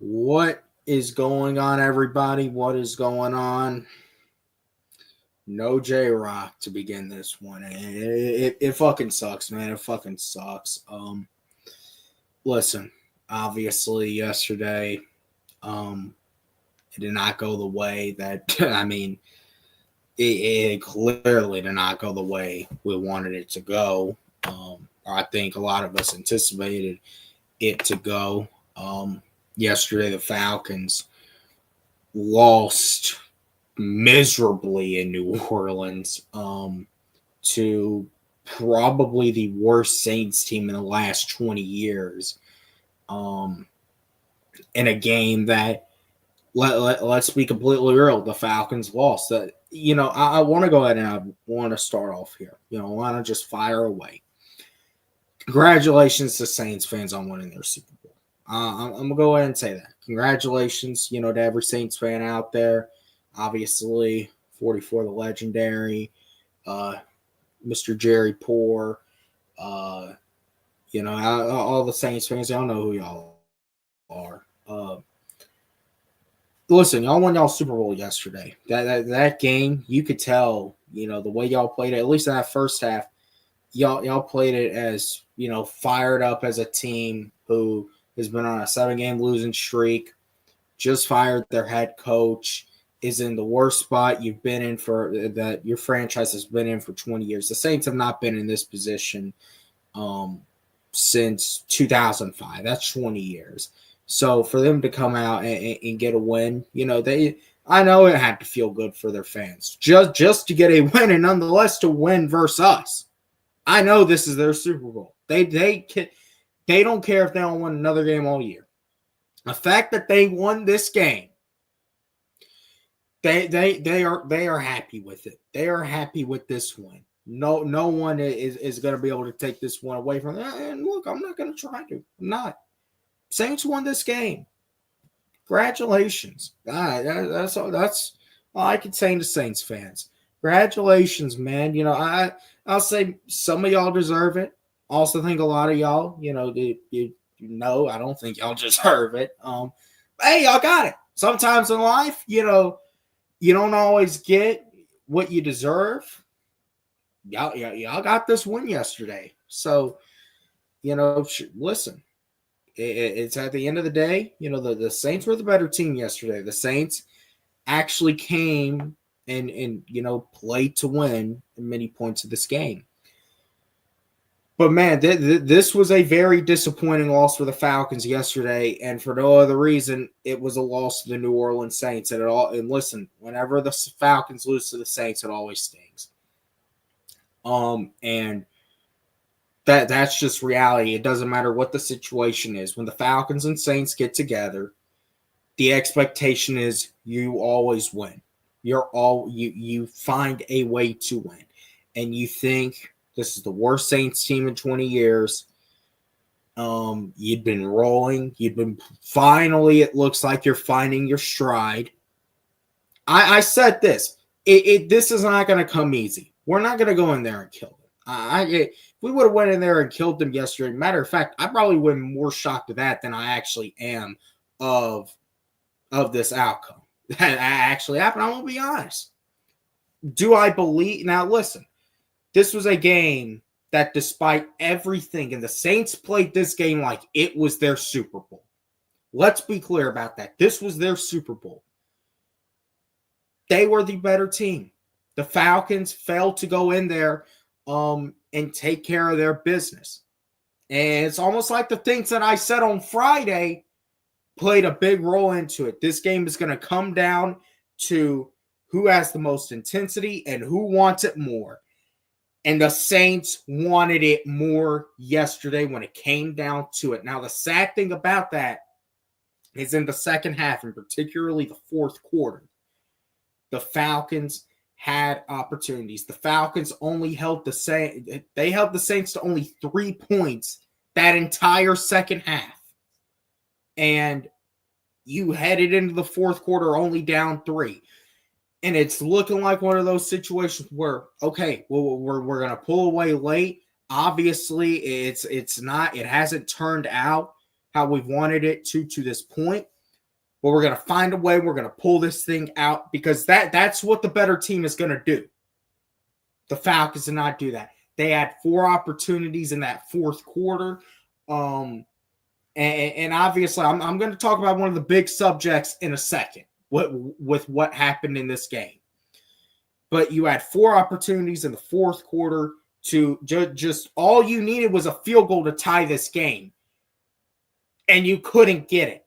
What is going on, everybody? What is going on? No J Rock to begin this one. It fucking sucks, man. It fucking sucks. Listen, obviously yesterday, it did not go the way that it clearly did not go the way we wanted it to go. I think a lot of us anticipated it to go. Yesterday, the Falcons lost miserably in New Orleans to probably the worst Saints team in the last 20 years. In a game that, let's be completely real, the Falcons lost. I want to go ahead and I want to start off here. I want to just fire away. Congratulations to Saints fans on winning their Super Bowl. I'm going to go ahead and say that. Congratulations, to every Saints fan out there. Obviously, 44, the legendary, Mr. Jerry Poor, all the Saints fans, y'all know who y'all are. Listen, y'all won y'all Super Bowl yesterday. That game, you could tell, the way y'all played it, at least in that first half, y'all played it as, fired up as a team who has been on a 7-game losing streak, just fired their head coach, is in the worst spot you've been in that your franchise has been in for 20 years. The Saints have not been in this position since 2005. That's 20 years. So for them to come out and get a win, I know it had to feel good for their fans just to get a win, and nonetheless to win versus us. I know this is their Super Bowl. They don't care if they don't win another game all year. The fact that they won this game, they are happy with it. They are happy with this win. No one is going to be able to take this one away from them. And look, I'm not going to try to. I'm not. Saints won this game. Congratulations. That's all I can say to Saints fans. Congratulations, man. I'll say some of y'all deserve it. Also think a lot of y'all, I don't think y'all deserve it. Hey, y'all got it. Sometimes in life, you don't always get what you deserve. Y'all got this win yesterday. So, listen, it's at the end of the day, the Saints were the better team yesterday. The Saints actually came and played to win in many points of this game. But, man, this was a very disappointing loss for the Falcons yesterday, and for no other reason, it was a loss to the New Orleans Saints. And listen, whenever the Falcons lose to the Saints, it always stings. And that's just reality. It doesn't matter what the situation is. When the Falcons and Saints get together, the expectation is you always win. You find a way to win. And you think this is the worst Saints team in 20 years. You'd been rolling. Finally, it looks like you're finding your stride. I said this. This is not going to come easy. We're not going to go in there and kill them. If we would have went in there and killed them yesterday, matter of fact, I probably would have been more shocked at that than I actually am of this outcome. That actually happened. I'm going to be honest. Do I believe? Now, listen. This was a game that, despite everything, and the Saints played this game like it was their Super Bowl. Let's be clear about that. This was their Super Bowl. They were the better team. The Falcons failed to go in there and take care of their business. And it's almost like the things that I said on Friday played a big role into it. This game is going to come down to who has the most intensity and who wants it more. And the Saints wanted it more yesterday when it came down to it. Now, the sad thing about that is in the second half, and particularly the fourth quarter, the Falcons had opportunities. The Falcons only held the Saints to only 3 points that entire second half. And you headed into the fourth quarter only down 3. And it's looking like one of those situations where, okay, well, we're going to pull away late. Obviously, it hasn't turned out how we've wanted it to this point. but we're going to find a way. We're going to pull this thing out because that's what the better team is going to do. The Falcons did not do that. They had 4 opportunities in that fourth quarter. And obviously, I'm going to talk about one of the big subjects in a second with what happened in this game. But you had 4 opportunities in the fourth quarter to just all you needed was a field goal to tie this game. And you couldn't get it.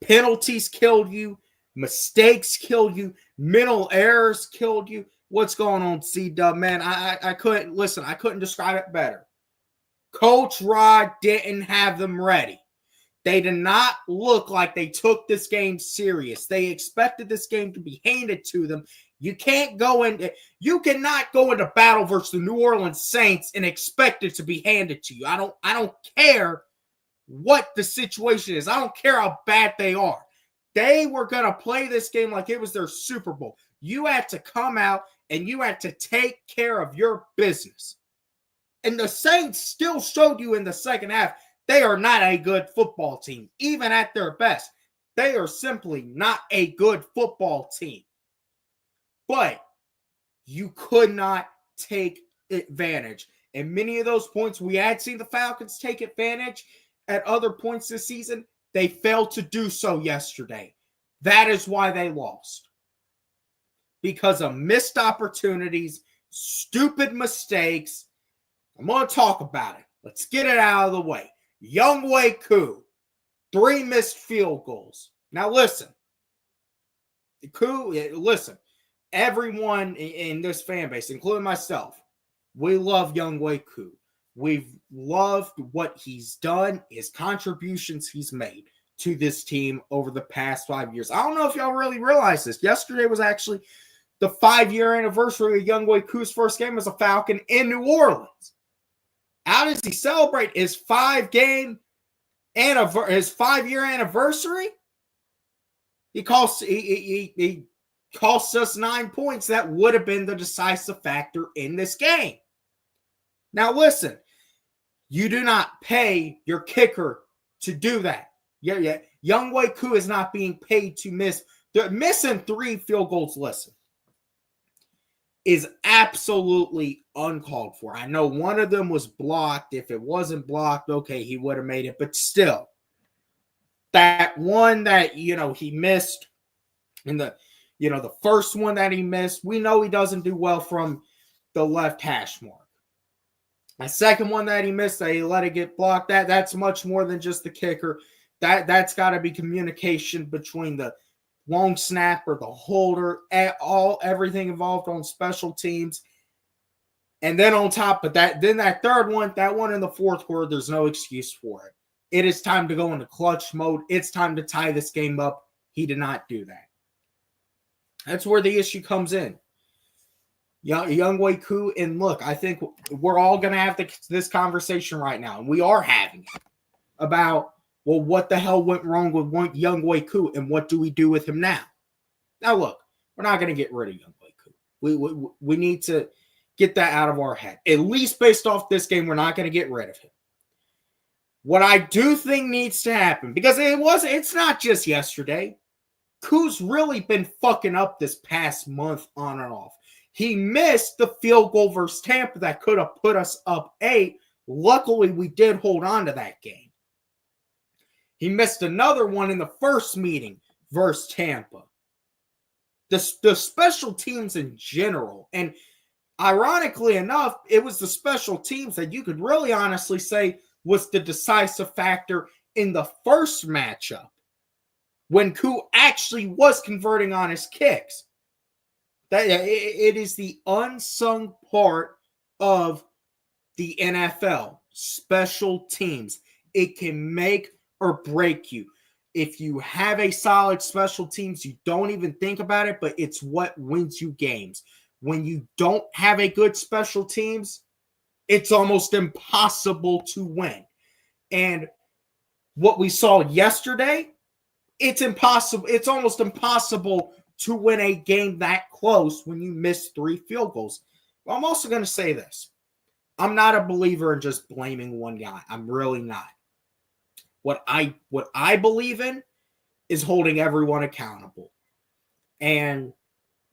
Penalties killed you. Mistakes killed you. Mental errors killed you. What's going on, C-Dub, man? I couldn't describe it better. Coach Rod didn't have them ready. They did not look like they took this game serious. They expected this game to be handed to them. You cannot go into battle versus the New Orleans Saints and expect it to be handed to you. I don't care what the situation is. I don't care how bad they are. They were going to play this game like it was their Super Bowl. You had to come out and you had to take care of your business. And the Saints still showed you in the second half they are not a good football team. Even at their best, they are simply not a good football team. But you could not take advantage. And many of those points we had seen the Falcons take advantage at other points this season. They failed to do so yesterday. That is why they lost. Because of missed opportunities, stupid mistakes. I'm going to talk about it. Let's get it out of the way. Younghoe Koo, 3 missed field goals. Now listen. Everyone in this fan base, including myself, we love Younghoe Koo. We've loved what he's done, his contributions he's made to this team over the past 5 years. I don't know if y'all really realize this. Yesterday was actually the 5-year anniversary of Younghoe Koo's first game as a Falcon in New Orleans. How does he celebrate his 5-year anniversary? He costs us 9 points. That would have been the decisive factor in this game. Now listen, you do not pay your kicker to do that. Yeah. Younghoe Koo is not being paid to miss. Missing 3 field goals, listen, is absolutely uncalled for. I know one of them was blocked. If it wasn't blocked, okay, he would have made it. But still, that one that, he missed in the first one that he missed, we know he doesn't do well from the left hash mark. The second one that he missed, that he let it get blocked, that's much more than just the kicker. That's got to be communication between the long snapper, the holder, everything involved on special teams. And then on top of that, that third one, that one in the fourth quarter, there's no excuse for it. It is time to go into clutch mode. It's time to tie this game up. He did not do that. That's where the issue comes in. Younghoe Koo, and look, I think we're all going to have this conversation right now, and we are having it, about, well, what the hell went wrong with Younghoe Koo, and what do we do with him now? Now, look, we're not going to get rid of Younghoe Koo. We need to get that out of our head. At least based off this game, we're not going to get rid of him. What I do think needs to happen, because it's not just yesterday. Koo's really been fucking up this past month on and off. He missed the field goal versus Tampa that could have put us up 8. Luckily, we did hold on to that game. He missed another one in the first meeting versus Tampa. The special teams in general, and ironically enough, it was the special teams that you could really honestly say was the decisive factor in the first matchup when Koo actually was converting on his kicks. It is the unsung part of the NFL. Special teams. It can make or break you. If you have a solid special teams, you don't even think about it, but it's what wins you games. When you don't have a good special teams, it's almost impossible to win. And what we saw yesterday, it's impossible. It's almost impossible to win a game that close when you miss 3 field goals. But I'm also going to say this. I'm not a believer in just blaming one guy. I'm really not. What I believe in is holding everyone accountable. And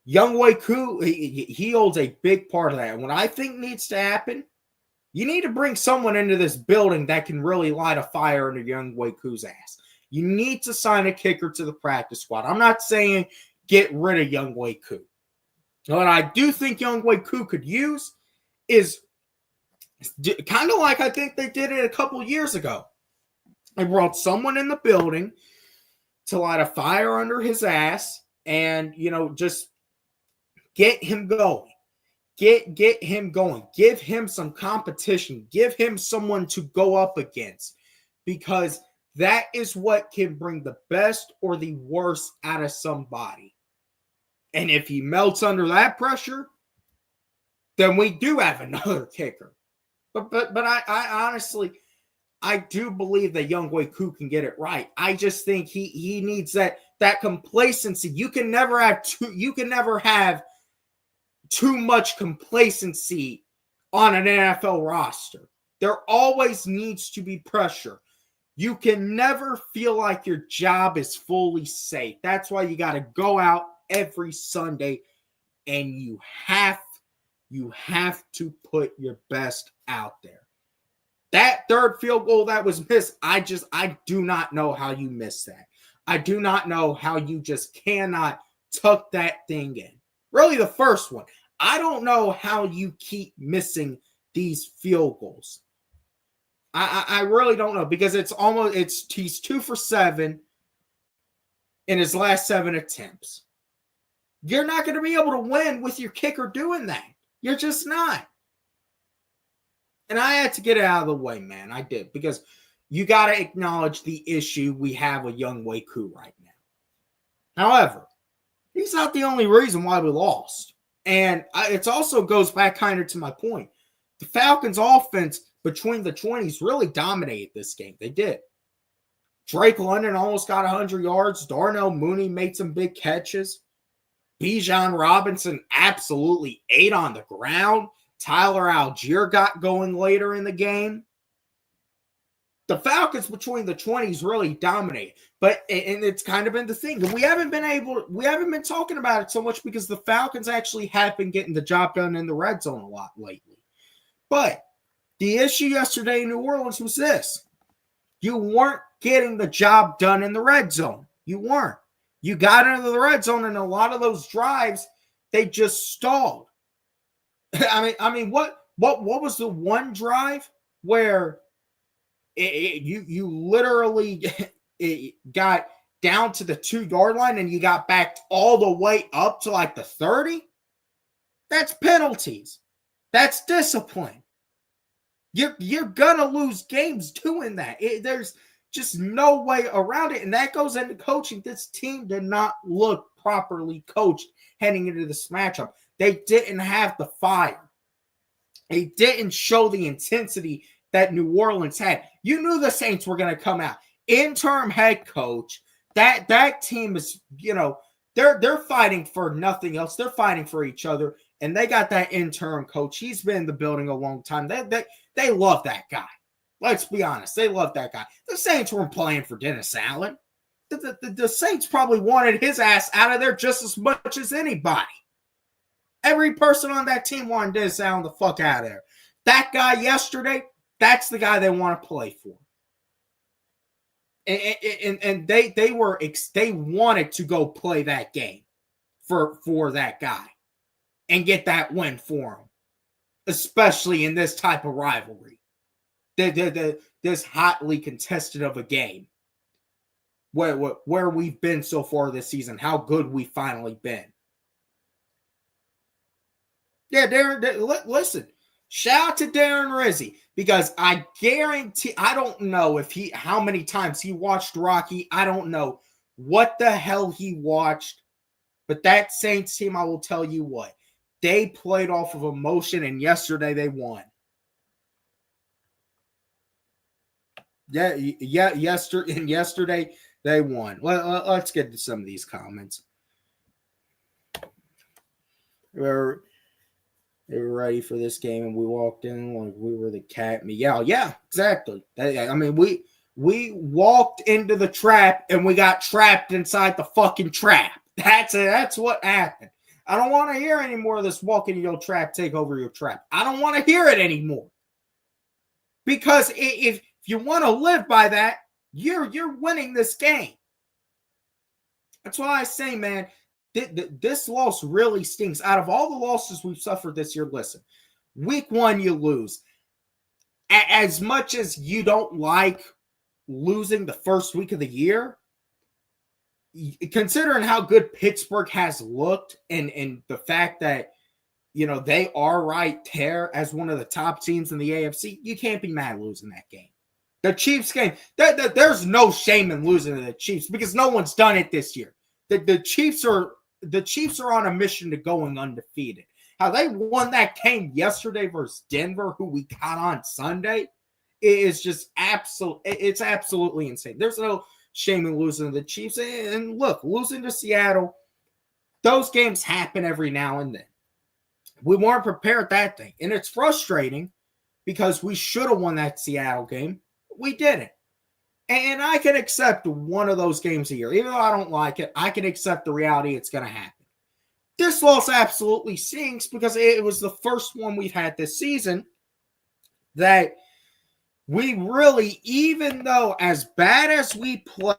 Younghoe Koo, he holds a big part of that. And what I think needs to happen, you need to bring someone into this building that can really light a fire under Younghoe Koo's ass. You need to sign a kicker to the practice squad. I'm not saying get rid of Younghoe Koo. What I do think Younghoe Koo could use is kind of like I think they did it a couple years ago. They brought someone in the building to light a fire under his ass and, just get him going. Get him going. Give him some competition. Give him someone to go up against, because that is what can bring the best or the worst out of somebody. And if he melts under that pressure, then we do have another kicker. But I honestly, I do believe that Younghoe Koo can get it right. I just think he needs that complacency. You can never have too much complacency on an NFL roster. There always needs to be pressure. You can never feel like your job is fully safe. That's why you got to go out every Sunday and you have to put your best out there. That third field goal that was missed, I do not know how you missed that. I do not know how you just cannot tuck that thing in. Really, the first one. I don't know how you keep missing these field goals. I really don't know, because he's 2 for 7 in his last 7 attempts. You're not going to be able to win with your kicker doing that. You're just not. And I had to get it out of the way, man. I did, because you got to acknowledge the issue we have with Younghoe Koo right now. However, he's not the only reason why we lost. And it also goes back kind of to my point. The Falcons' offense between the 20s really dominated this game. They did. Drake London almost got 100 yards. Darnell Mooney made some big catches. Bijan Robinson absolutely ate on the ground. Tyler Algier got going later in the game. The Falcons between the 20s really dominated. And it's kind of been the thing. We haven't been talking about it so much because the Falcons actually have been getting the job done in the red zone a lot lately. But the issue yesterday in New Orleans was this. You weren't getting the job done in the red zone. You weren't. You got into the red zone, and a lot of those drives, they just stalled. I mean, what was the one drive where you literally got down to the 2-yard line and you got backed all the way up to like the 30? That's penalties. That's discipline. You're gonna lose games doing that. There's just no way around it, and that goes into coaching. This team did not look properly coached heading into this matchup. They didn't have the fire. They didn't show the intensity that New Orleans had. You knew the Saints were going to come out. Interim head coach, that team is, they're fighting for nothing else. They're fighting for each other, and they got that interim coach. He's been in the building a long time. They love that guy. Let's be honest. They love that guy. The Saints weren't playing for Dennis Allen. The Saints probably wanted his ass out of there just as much as anybody. Every person on that team wanted Dennis Allen the fuck out of there. That guy yesterday, that's the guy they want to play for. And they wanted to go play that game for that guy and get that win for him, especially in this type of rivalry. This hotly contested of a game where we've been so far this season, how good we finally been. Yeah, Darren, listen, shout out to Darren Rizzi, because I guarantee, I don't know how many times he watched Rocky. I don't know what the hell he watched, but that Saints team, I will tell you what, they played off of emotion, and yesterday they won. Yesterday they won. Let's get to some of these comments. They were ready for this game, and we walked in like we were the cat. Yeah, exactly. I mean, We walked into the trap and we got trapped inside the fucking trap. That's what happened. I don't want to hear any more of this walk into your trap, take over your trap. I don't want to hear it anymore. Because if you want to live by that, you're winning this game. That's why I say, man, this loss really stinks. Out of all the losses we've suffered this year, listen, week 1, you lose. As much as you don't like losing the first week of the year, considering how good Pittsburgh has looked and the fact that, you know, they are right there as one of the top teams in the AFC, you can't be mad losing that game. The Chiefs game, there's no shame in losing to the Chiefs because no one's done it this year. The Chiefs are on a mission to going undefeated. How they won that game yesterday versus Denver, who we got on Sunday, is just absolutely insane. There's no shame in losing to the Chiefs. And look, losing to Seattle, those games happen every now and then. We weren't prepared that day. And it's frustrating because we should have won that Seattle game. We didn't. And I can accept one of those games a year. Even though I don't like it, I can accept the reality it's going to happen. This loss absolutely stinks because it was the first one we've had this season that we really, even though as bad as we played,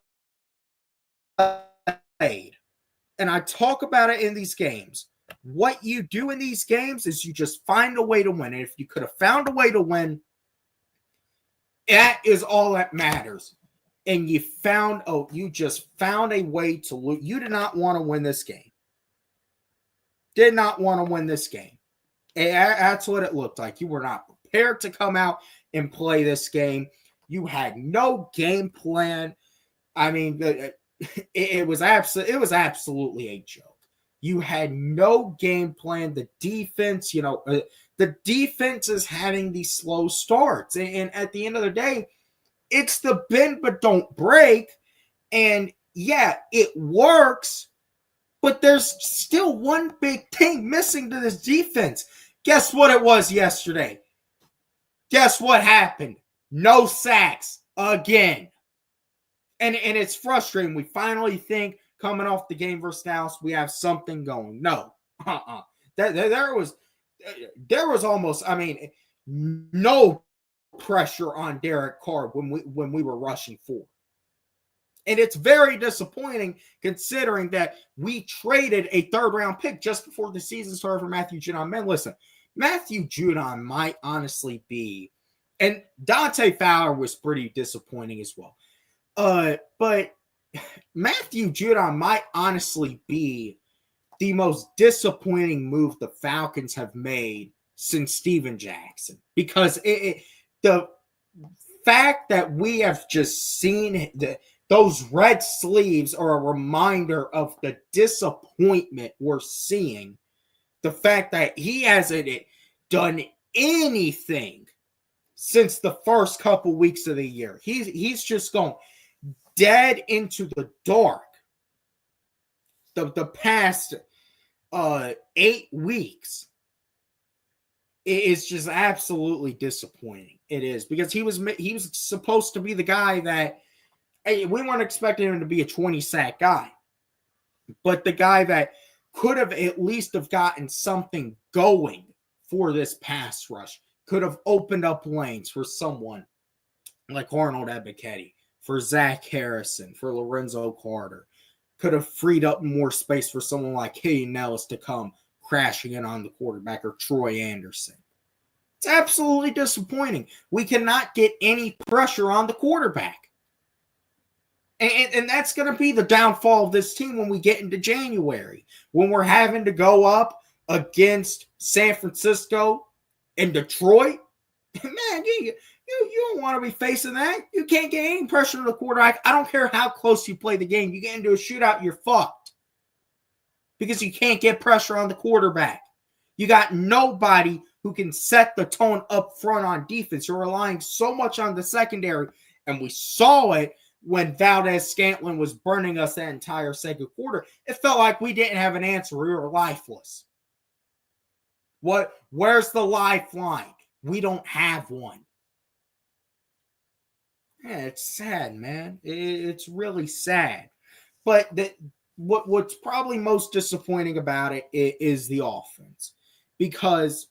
and I talk about it in these games, what you do in these games is you just find a way to win. And if you could have found a way to win, that is all that matters. And you just found a way to lose. You did not want to win this game. Did not want to win this game. And that's what it looked like. You were not prepared to come out and play this game. You had no game plan. I mean, it was absolutely a joke. You had no game plan. The defense, the defense is having these slow starts. And at the end of the day, it's the bend but don't break. And yeah, it works, but there's still one big thing missing to this defense. Guess what it was yesterday? Guess what happened? No sacks again. And it's frustrating. We finally think coming off the game versus Dallas, we have something going. No. There was almost, no pressure on Derek Carr when we were rushing forward. And it's very disappointing considering that we traded a third-round pick just before the season started for Matthew Judon. Man, listen, Matthew Judon might honestly be, and Dante Fowler was pretty disappointing as well. But Matthew Judon might honestly be the most disappointing move the Falcons have made since Steven Jackson. Because the fact that we have just seen those red sleeves are a reminder of the disappointment we're seeing. The fact that he hasn't done anything since the first couple weeks of the year. He's just gone dead into the dark the past 8 weeks. It is just absolutely disappointing. It is, because he was supposed to be the guy that, hey, we weren't expecting him to be a 20-sack guy, but the guy that could have at least have gotten something going for this pass rush, could have opened up lanes for someone like Arnold Ebiketie, for Zach Harrison, for Lorenzo Carter, could have freed up more space for someone like Hayden Ellis to come crashing in on the quarterback, or Troy Anderson. It's absolutely disappointing. We cannot get any pressure on the quarterback. And that's going to be the downfall of this team when we get into January, when we're having to go up against San Francisco and Detroit. Man, you don't want to be facing that. You can't get any pressure on the quarterback. I don't care how close you play the game. You get into a shootout, you're fucked. Because you can't get pressure on the quarterback. You got nobody who can set the tone up front on defense. You're relying so much on the secondary. And we saw it when Valdez-Scantling was burning us that entire second quarter. It felt like we didn't have an answer. We were lifeless. Where's the lifeline? We don't have one. Yeah, it's sad, man. It's really sad. But what's probably most disappointing about it is the offense, because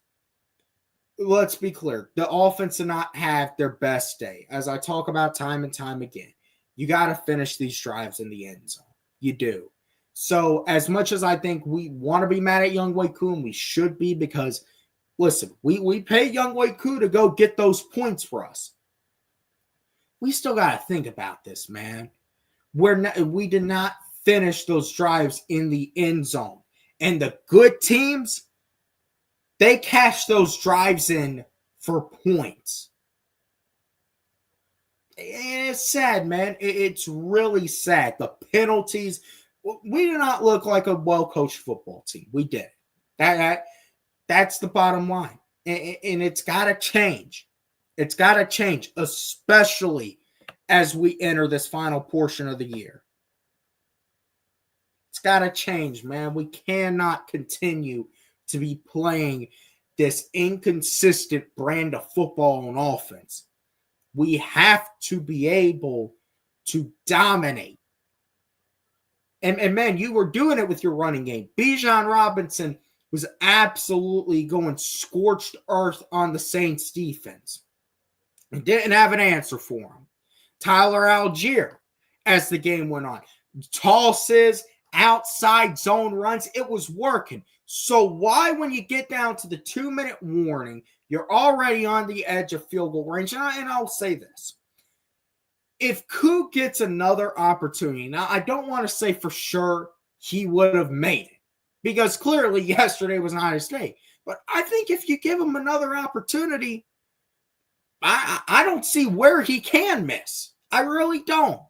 let's be clear, the offense did not have their best day. As I talk about time and time again, you got to finish these drives in the end zone. You do. So as much as I think we want to be mad at Younghoe Koo, and we should be, because listen, we paid Younghoe Koo to go get those points for us. We still got to think about this, man. We did not finish those drives in the end zone. And the good teams, they cash those drives in for points. It's sad, man. It's really sad. The penalties. We do not look like a well-coached football team. We did. That's the bottom line. And it's got to change. It's got to change, especially as we enter this final portion of the year. It's got to change, man. We cannot continue to be playing this inconsistent brand of football on offense. We have to be able to dominate. And man, you were doing it with your running game. Bijan Robinson was absolutely going scorched earth on the Saints defense. And didn't have an answer for him. Tyler Algier, as the game went on. Tosses, outside zone runs, it was working. So why, when you get down to the 2-minute warning, you're already on the edge of field goal range? And I'll say this. If Koo gets another opportunity, now I don't want to say for sure he would have made it, because clearly yesterday was not his day. But I think if you give him another opportunity, I don't see where he can miss. I really don't.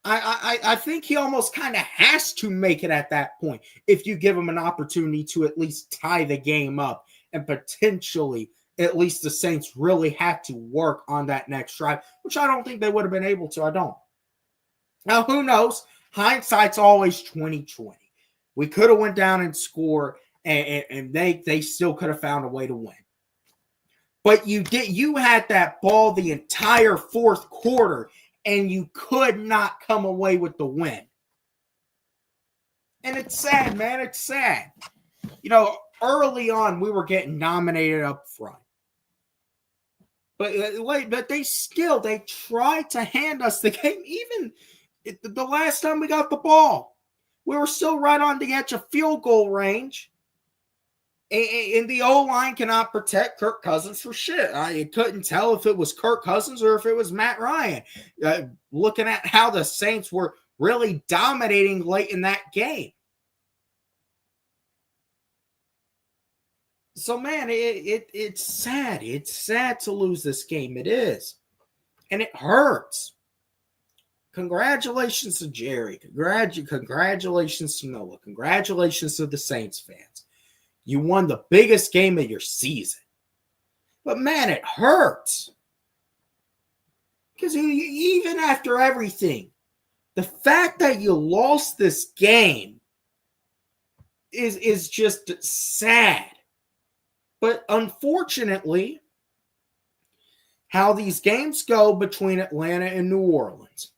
I think he almost kind of has to make it at that point if you give him an opportunity to at least tie the game up, and potentially at least the Saints really have to work on that next drive, which I don't think they would have been able to. I don't. Now, who knows? Hindsight's always 20/20. We could have went down and scored, and they still could have found a way to win. But you had that ball the entire fourth quarter, and you could not come away with the win. And it's sad, man. It's sad. Early on, we were getting dominated up front. But they tried to hand us the game. Even the last time we got the ball, we were still right on the edge of field goal range. And the O-line cannot protect Kirk Cousins for shit. I couldn't tell if it was Kirk Cousins or if it was Matt Ryan. Looking at how the Saints were really dominating late in that game. So, man, it's sad. It's sad to lose this game. It is. And it hurts. Congratulations to Jerry. Congratulations to Noah. Congratulations to the Saints fans. You won the biggest game of your season. But, man, it hurts. Because even after everything, the fact that you lost this game is just sad. But unfortunately, how these games go between Atlanta and New Orleans,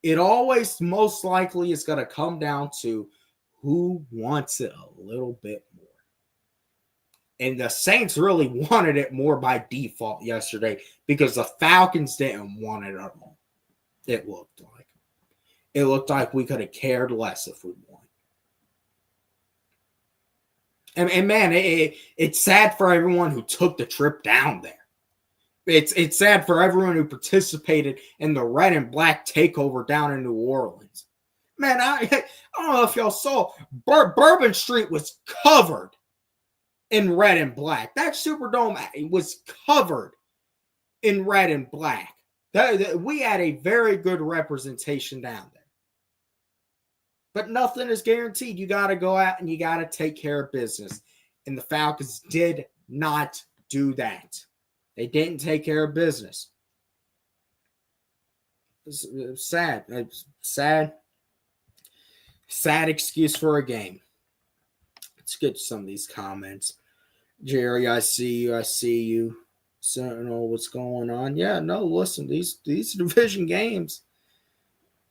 it always most likely is going to come down to who wants it a little bit more. And the Saints really wanted it more by default yesterday because the Falcons didn't want it at all. It looked like. It looked like we could have cared less if we won. And man, it's sad for everyone who took the trip down there. It's sad for everyone who participated in the red and black takeover down in New Orleans. Man, I don't know if y'all saw, Bourbon Street was covered in red and black. That Superdome was covered in red and black. We had a very good representation down there. But nothing is guaranteed. You got to go out and you got to take care of business. And the Falcons did not do that. They didn't take care of business. It's sad. It's sad. Sad excuse for a game. Let's get to some of these comments. Jerry, I see you. Sentinel, what's going on? Yeah, no, listen, these division games,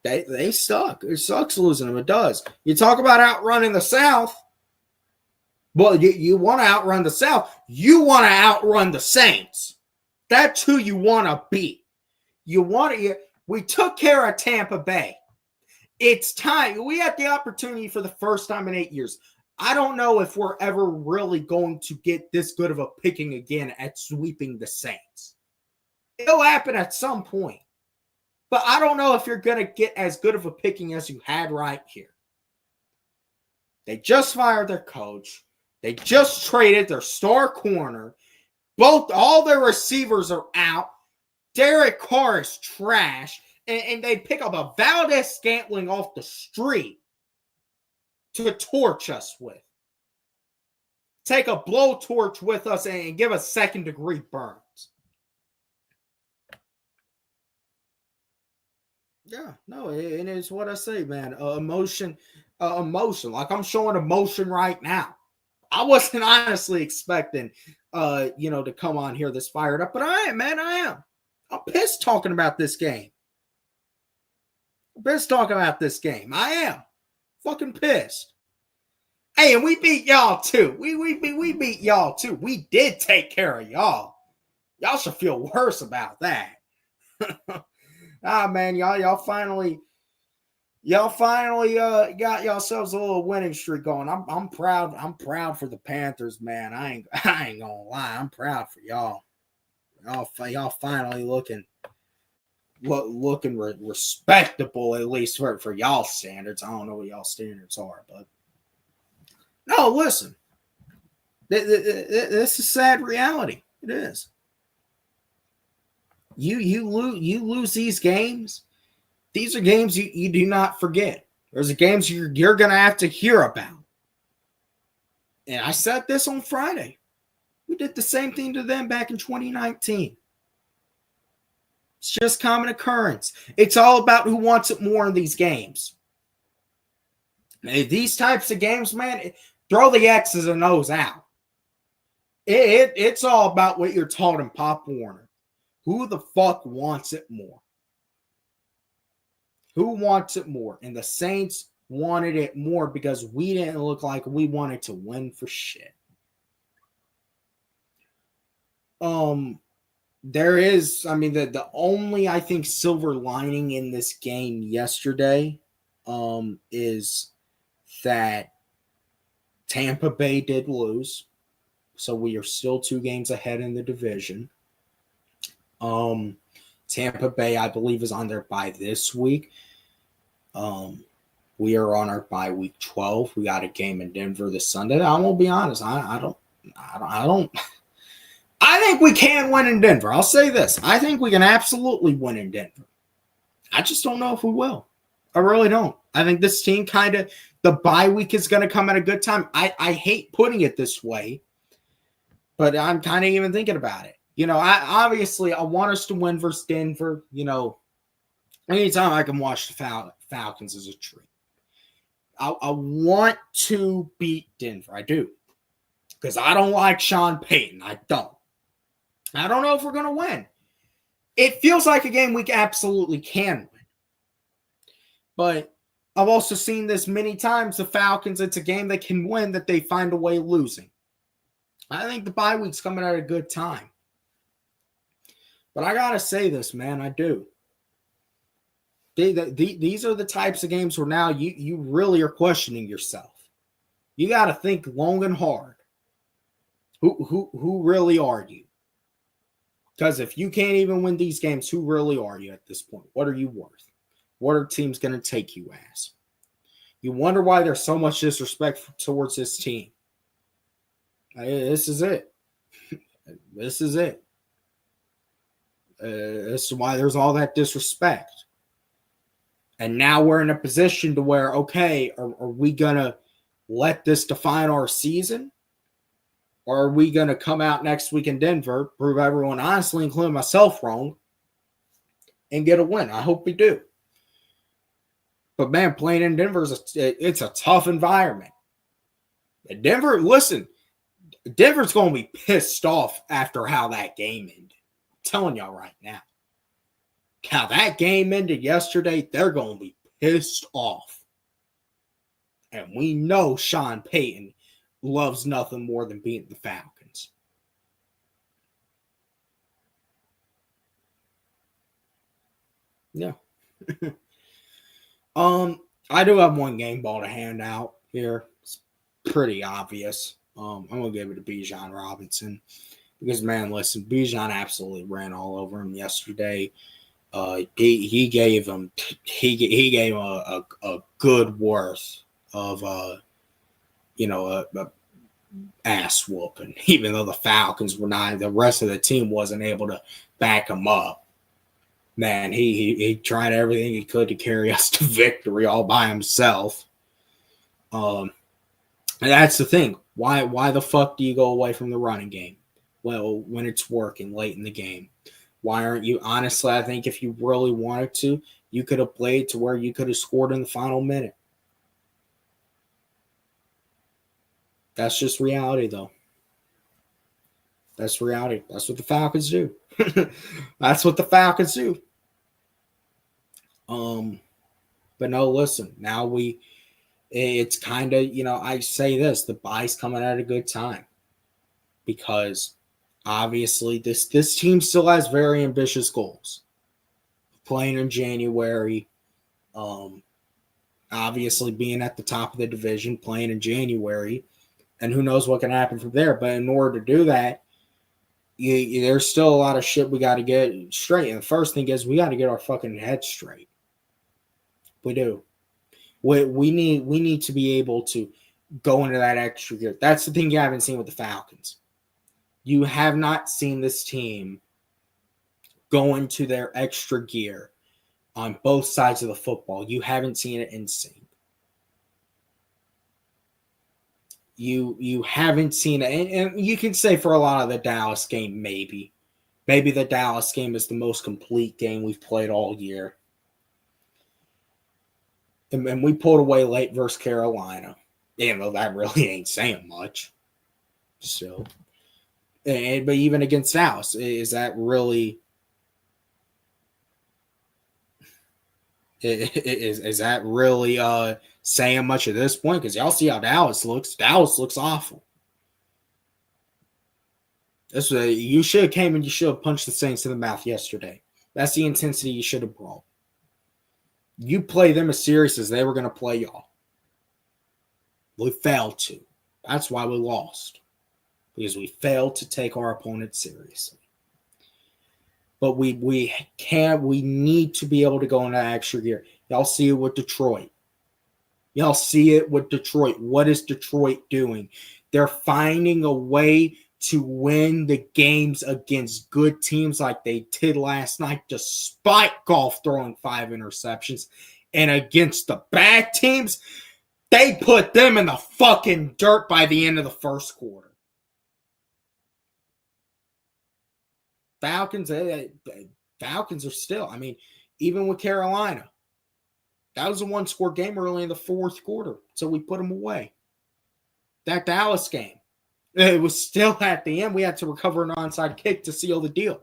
they suck. It sucks losing them. It does. You talk about outrunning the South. Well, you want to outrun the South. You want to outrun the Saints. That's who you want to beat. We took care of Tampa Bay. It's time. We had the opportunity for the first time in 8 years. I don't know if we're ever really going to get this good of a picking again at sweeping the Saints. It'll happen at some point. But I don't know if you're going to get as good of a picking as you had right here. They just fired their coach. They just traded their star corner. All their receivers are out. Derek Carr is trash. And they pick up a Valdez-Scantling off the street to torch us with. Take a blowtorch with us and give us second-degree burns. Yeah, no, it is what I say, man. Emotion. Like I'm showing emotion right now. I wasn't honestly expecting, to come on here this fired up, but I am, man. I am. I'm pissed talking about this game. I am fucking pissed. Hey, and we beat y'all too. We beat y'all too. We did take care of y'all. Y'all should feel worse about that. Man, y'all finally got yourselves a little winning streak going. I'm proud. I'm proud for the Panthers, man. I ain't gonna lie. I'm proud for y'all. Y'all finally looking respectable, at least for y'all standards. I don't know what y'all standards are, but no, listen. This is sad reality. It is. You lose these games. These are games you do not forget. There's games you're going to have to hear about. And I said this on Friday. We did the same thing to them back in 2019. It's just common occurrence. It's all about who wants it more in these games. These types of games, man, throw the X's and O's out. It's all about what you're taught in Pop Warner. Who the fuck wants it more? Who wants it more? And the Saints wanted it more because we didn't look like we wanted to win for shit. There is, the only, I think, silver lining in this game yesterday is that Tampa Bay did lose. So we are still 2 games ahead in the division. Tampa Bay, I believe, is on their bye this week. We are on our bye week 12. We got a game in Denver this Sunday. I won't be honest. I think we can win in Denver. I'll say this. I think we can absolutely win in Denver. I just don't know if we will. I really don't. I think this team the bye week is going to come at a good time. I hate putting it this way, but I'm kind of even thinking about it. I want us to win versus Denver. Anytime I can watch the Falcons is a treat. I want to beat Denver. I do. Because I don't like Sean Payton. I don't. I don't know if we're going to win. It feels like a game we absolutely can win. But I've also seen this many times. The Falcons, it's a game they can win that they find a way losing. I think the bye week's coming at a good time. But I got to say this, man. I do. These are the types of games where now you really are questioning yourself. You got to think long and hard. Who really are you? Because if you can't even win these games, who really are you at this point? What are you worth? What are teams going to take you as? You wonder why there's so much disrespect towards this team. This is it. This is it. This is why there's all that disrespect. And now we're in a position to where, okay, are we going to let this define our season? Or are we going to come out next week in Denver, prove everyone, honestly, including myself, wrong, and get a win? I hope we do. But, man, playing in Denver, it's a tough environment. Denver, listen, Denver's going to be pissed off after how that game ended. I'm telling y'all right now. How that game ended yesterday, they're going to be pissed off. And we know Sean Payton loves nothing more than beating the Falcons. Yeah. I do have one game ball to hand out here. It's pretty obvious. I'm gonna give it to Bijan Robinson because, man, listen, Bijan absolutely ran all over him yesterday. He gave him a good worth of a ass whooping, even though the Falcons were not, the rest of the team wasn't able to back him up. Man, he tried everything he could to carry us to victory all by himself. And that's the thing. Why the fuck do you go away from the running game? Well, when it's working late in the game. Why aren't you? Honestly, I think if you really wanted to, you could have played to where you could have scored in the final minute. That's just reality, though. That's reality. That's what the Falcons do. That's what the Falcons do. But no, listen, now it's kind of, I say this, the bye's coming at a good time because obviously this team still has very ambitious goals. Playing in January, obviously being at the top of the division, playing in January, and who knows what can happen from there. But in order to do that, there's still a lot of shit we got to get straight. And the first thing is we got to get our fucking head straight. We do. We need to be able to go into that extra gear. That's the thing you haven't seen with the Falcons. You have not seen this team go into their extra gear on both sides of the football. You haven't seen it in sync. You haven't seen it. And you can say for a lot of the Dallas game, maybe. Maybe the Dallas game is the most complete game we've played all year. And we pulled away late versus Carolina. Even though that really ain't saying much. So, but even against Dallas, is that really saying much at this point? Because y'all see how Dallas looks. Dallas looks awful. You should have came and you should have punched the Saints in the mouth yesterday. That's the intensity you should have brought. You play them as serious as they were going to play y'all. We failed to. That's why we lost. Because we failed to take our opponent seriously. But we need to be able to go into extra gear. Y'all see it with Detroit. What is Detroit doing? They're finding a way to win the games against good teams like they did last night, despite Goff throwing 5 interceptions. And against the bad teams, they put them in the fucking dirt by the end of the first quarter. Falcons are still, even with Carolina, that was a one-score game early in the fourth quarter, so we put them away. That Dallas game, it was still at the end. We had to recover an onside kick to seal the deal.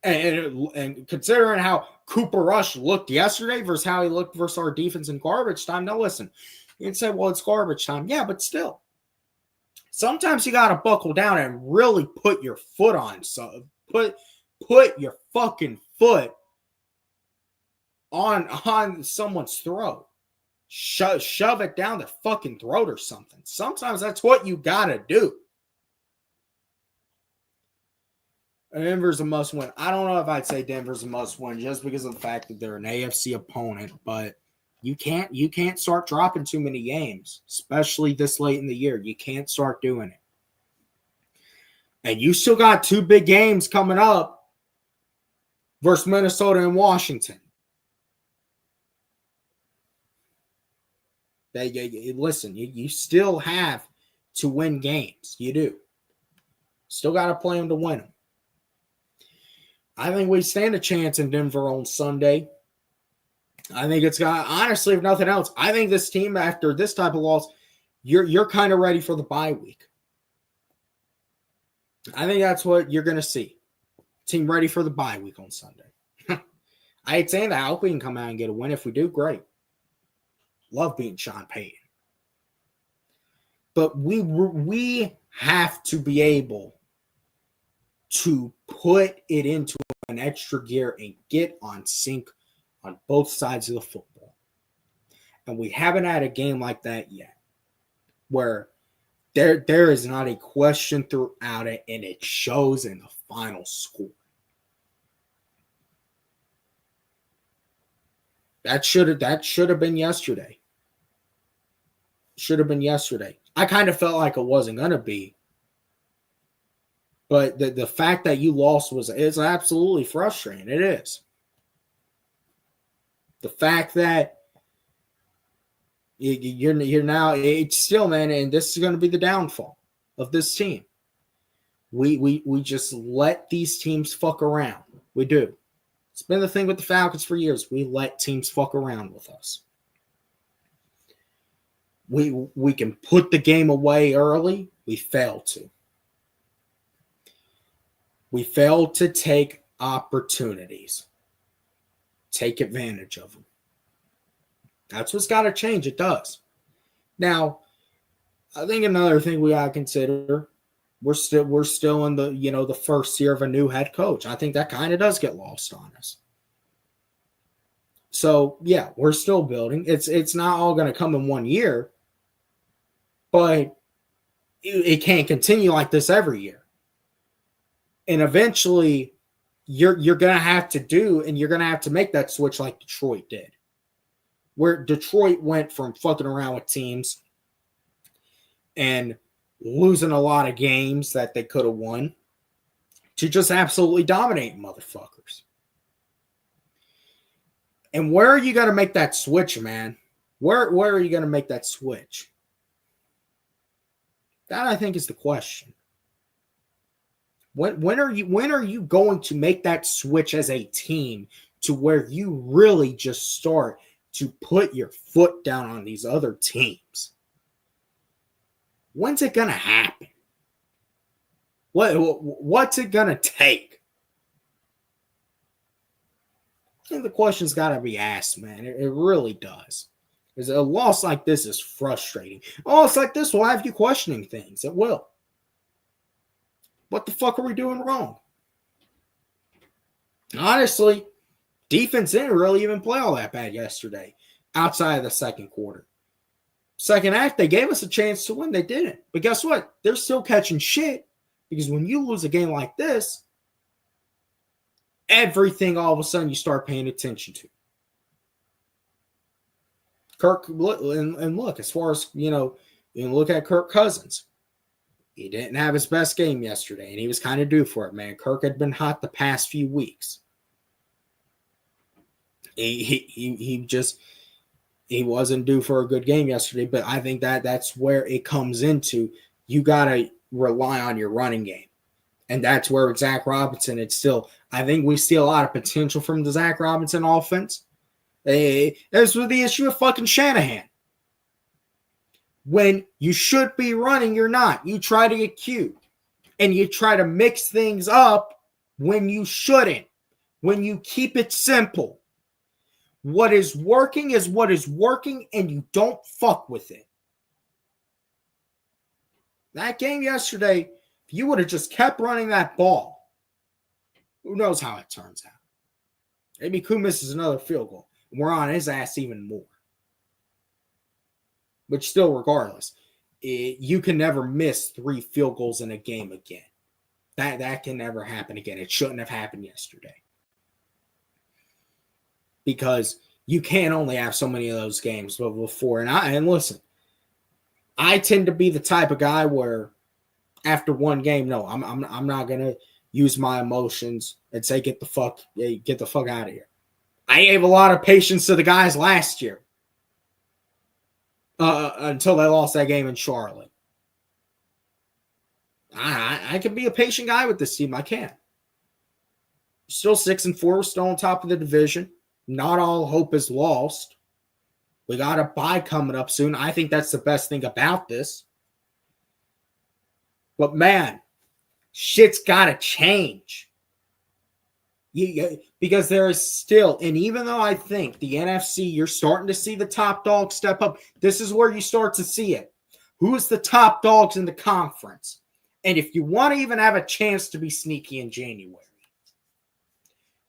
And considering how Cooper Rush looked yesterday versus how he looked versus our defense in garbage time, now listen, you can say, well, it's garbage time. Yeah, but still. Sometimes you got to buckle down and really put your foot on. So put your fucking foot on someone's throat. Shove it down their fucking throat or something. Sometimes that's what you got to do. Denver's a must win. I don't know if I'd say Denver's a must win just because of the fact that they're an AFC opponent, but you can't start dropping too many games, especially this late in the year. You can't start doing it. And you still got 2 big games coming up versus Minnesota and Washington. Listen, you still have to win games. You do. Still got to play them to win them. I think we stand a chance in Denver on Sunday. I think it's got, honestly, if nothing else, I think this team, after this type of loss, you're kind of ready for the bye week. I think that's what you're going to see. Team ready for the bye week on Sunday. I hate saying that. I hope we can come out and get a win. If we do, great. Love beating Sean Payton. But we have to be able to put it into an extra gear and get on sync on both sides of the football. And we haven't had a game like that yet, where there is not a question throughout it, and it shows in the final score. That should have been yesterday. Should have been yesterday. I kind of felt like it wasn't going to be. But the fact that you lost is absolutely frustrating. It is. The fact that you're now, it's still, man, and this is going to be the downfall of this team. We just let these teams fuck around. We do. It's been the thing with the Falcons for years. We let teams fuck around with us. We can put the game away early. We fail to. We fail to take opportunities. Take advantage of them. That's what's got to change. It does. Now, I think another thing we got to consider, we're still in the first year of a new head coach. I think that kind of does get lost on us. So, yeah, we're still building. It's not all going to come in 1 year, but it can't continue like this every year. And eventually, you're going to have to you're going to have to make that switch like Detroit did, where Detroit went from fucking around with teams and losing a lot of games that they could have won to just absolutely dominating motherfuckers. And where are you going to make that switch, man? Where are you going to make that switch? That, I think, is the question. When are you going to make that switch as a team to where you really just start to put your foot down on these other teams? When's it going to happen? What's it going to take? I think the question's got to be asked, man. It really does. Because a loss like this is frustrating. A loss like this will have you questioning things. It will. What the fuck are we doing wrong? Honestly, defense didn't really even play all that bad yesterday outside of the second quarter. Second act, they gave us a chance to win. They didn't. But guess what? They're still catching shit because when you lose a game like this, everything all of a sudden you start paying attention to. Kirk, and look, as far as, you look at Kirk Cousins. He didn't have his best game yesterday, and he was kind of due for it, man. Kirk had been hot the past few weeks. He wasn't due for a good game yesterday, but I think that's where it comes into. You got to rely on your running game. And that's where Zach Robinson, I think we see a lot of potential from the Zach Robinson offense. This was the issue with fucking Shanahan. When you should be running, you're not. You try to get cute. And you try to mix things up when you shouldn't. When you keep it simple. What is working is what is working, and you don't fuck with it. That game yesterday, if you would have just kept running that ball, who knows how it turns out. Maybe Koo misses another field goal. And we're on his ass even more. But still, regardless, you can never miss 3 field goals in a game again. That can never happen again. It shouldn't have happened yesterday. Because you can't only have so many of those games before. And listen, I tend to be the type of guy where after one game, no, I'm not gonna use my emotions and say get the fuck out of here. I gave a lot of patience to the guys last year. Until they lost that game in Charlotte. I can be a patient guy with this team. I can. Still 6-4. Still on top of the division. Not all hope is lost. We got a bye coming up soon. I think that's the best thing about this. But man, shit's got to change. Because there is still, and even though I think the NFC, you're starting to see the top dogs step up, this is where you start to see it. Who's the top dogs in the conference? And if you want to even have a chance to be sneaky in January,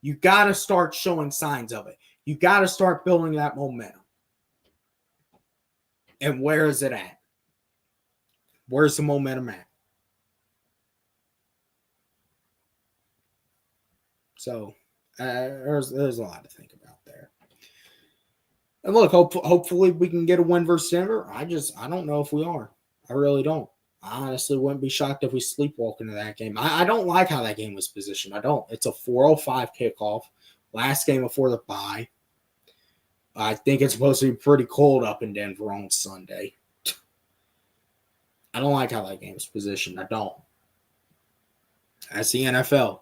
you got to start showing signs of it. You got to start building that momentum. And where is it at? Where's the momentum at? So there's a lot to think about there. And look, hopefully we can get a win versus Denver. I don't know if we are. I really don't. I honestly wouldn't be shocked if we sleepwalk into that game. I don't like how that game was positioned. I don't. It's a 4:05 kickoff. Last game before the bye. I think it's supposed to be pretty cold up in Denver on Sunday. I don't like how that game's positioned. I don't. That's the NFL.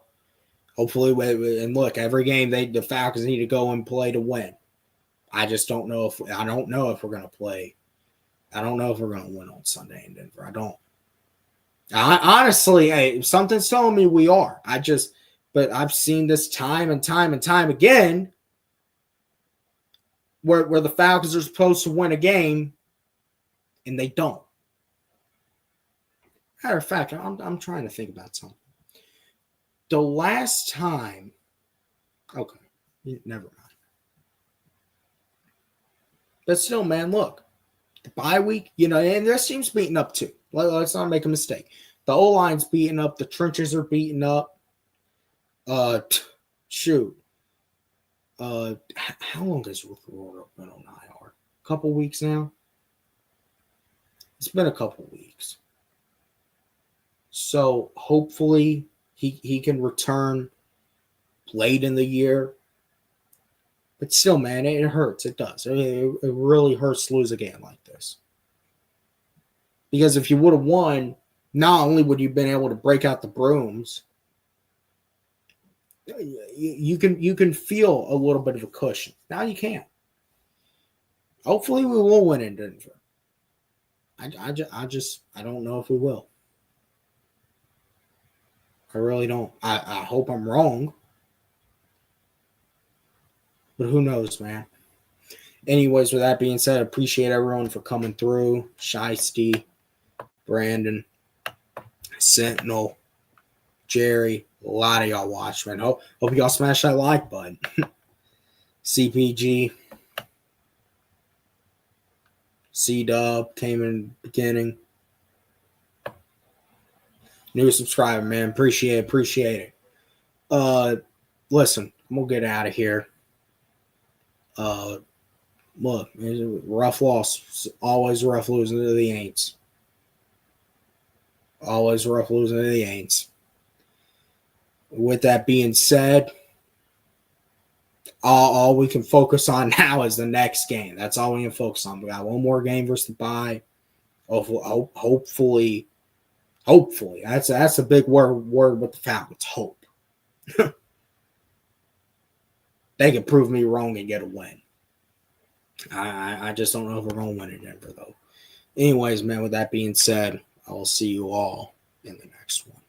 Hopefully, and look, every game the Falcons need to go and play to win. I just don't know if we're going to play. I don't know if we're going to win on Sunday in Denver. I don't. Honestly, something's telling me we are. But I've seen this time and time and time again where the Falcons are supposed to win a game and they don't. Matter of fact, I'm trying to think about something. The last time, okay, never mind. But still, man, look, the bye week, and this team's beating up too. Let's not make a mistake. The O-line's beating up. The trenches are beating up. Shoot. How long has Rick Rohr been on IR? A couple weeks now? It's been a couple weeks. So hopefully he can return late in the year. But still, man, it hurts. It does. It really hurts to lose a game like this. Because if you would have won, not only would you have been able to break out the brooms, you can feel a little bit of a cushion. Now you can't. Hopefully we will win in Denver. I don't know if we will. I really don't. I hope I'm wrong. But who knows, man. Anyways, with that being said, I appreciate everyone for coming through. Shiesty, Brandon, Sentinel, Jerry, a lot of y'all watch, man. Hope y'all smash that like button. CPG, C-Dub came in the beginning. New subscriber, man. Appreciate it. Listen, I'm going to get out of here. Look, rough loss. Always rough losing to the Aints. Always rough losing to the Aints. With that being said, all we can focus on now is the next game. That's all we can focus on. We got one more game versus the bye. Hopefully, that's a big word with the Falcons. Hope. They can prove me wrong and get a win. I just don't know if we're going to win in Denver, though. Anyways, man, with that being said, I will see you all in the next one.